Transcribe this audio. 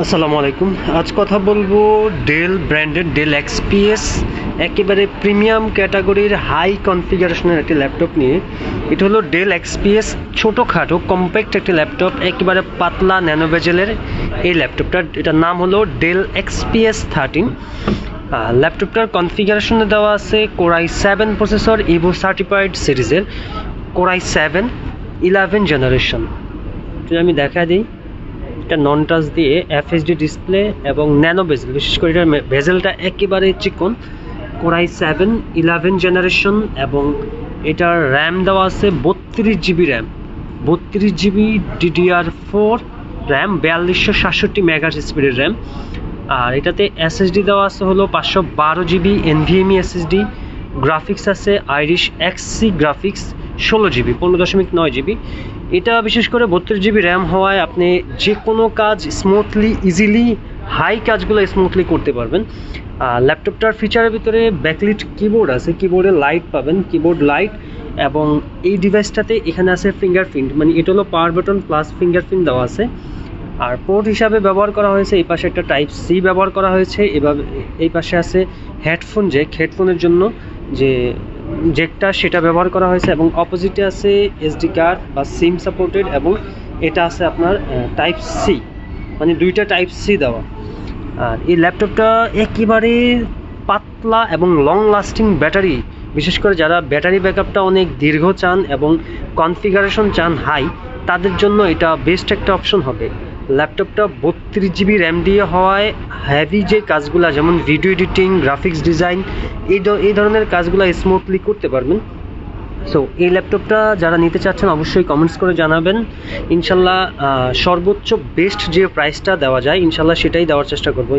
আসসালামু আলাইকুম। আজ কথা বলবো ডেল ব্র্যান্ডের ডেল এক্সপিএস একেবারে প্রিমিয়াম ক্যাটাগরির হাই কনফিগারেশনের একটি ল্যাপটপ নিয়ে। এটা হলো ডেল এক্সপিএস, ছোটোখাটো কম্প্যাক্ট একটি ল্যাপটপ, একেবারে পাতলা ন্যানো বেজেলের এই ল্যাপটপটার। এটার নাম হলো ডেল এক্সপিএস 13। ল্যাপটপটার কনফিগারেশনে দেওয়া আছে কোরাই 7 প্রসেসর, ইভো সার্টিফাইড সিরিজের কোরাই 7 11 জেনারেশন। যদি আমি দেখা দিই, এটা নন টাচ দিয়ে এফএসডি ডিসপ্লে এবং ন্যানো বেজেল, বিশেষ করে এটার বেজেলটা একেবারে চিকন। কোরাই 7 11 জেনারেশন এবং এটার র্যাম দেওয়া আছে 32 GB RAM, 32 GB DDR4 RAM, 4267 megahertz স্পিডের র্যাম। আর এটাতে এসএসডি দেওয়া আছে হলো 512 জিবি NVMe এসএসডি। গ্রাফিক্স আছে Iris XC graphics 16 GB, 15.9 GB. এটা বিশেষ করে 32 জিবি র্যাম হওয়ায় আপনি যে কোনো কাজ স্মুথলি, ইজিলি, হাই কাজগুলো স্মুথলি করতে পারবেন। ল্যাপটপটার ফিচারের ভিতরে ব্যাকলিট কিবোর্ড আছে, কিবোর্ডে লাইট পাবেন, কিবোর্ড লাইট। এবং এই ডিভাইসটাতে এখানে আছে ফিঙ্গারপ্রিন্ট, মানে এটা হলো পাওয়ার বাটন প্লাস ফিঙ্গারপ্রিন্ট দেওয়া আছে। আর পোর্ট হিসাবে ব্যবহার করা হয়েছে, এই পাশে একটা টাইপ সি ব্যবহার করা হয়েছে। এভাবে এই পাশে আছে হেডফোন জ্যাক, হেডফোনের জন্য যে জ্যাকটা সেটা ব্যবহার করা হয়েছে। এবং অপোজিটে আছে এসডি কার্ড বা সিম সাপোর্টেড, এবং এটা আছে আপনার টাইপ সি, মানে দুইটা টাইপ সি দেওয়া। আর এই ল্যাপটপটা একেবারে পাতলা এবং লং লাস্টিং ব্যাটারি, বিশেষ করে যারা ব্যাটারি ব্যাকআপটা অনেক দীর্ঘ চান এবং কনফিগারেশন চান হাই, তাদের জন্য এটা বেস্ট একটা অপশন হবে। ল্যাপটপটা 32 জিবি র্যাম দিয়ে হওয়ায় হেভি যে কাজগুলো, যেমন ভিডিও এডিটিং, গ্রাফিক্স ডিজাইন, এই ধরনের কাজগুলো স্মুথলি করতে পারবেন। সো এই ল্যাপটপটা যারা নিতে চাচ্ছেন অবশ্যই কমেন্টস করে জানাবেন। ইনশাল্লাহ সর্বোচ্চ বেস্ট যে প্রাইসটা দেওয়া যায় ইনশাল্লাহ সেটাই দেওয়ার চেষ্টা করবো।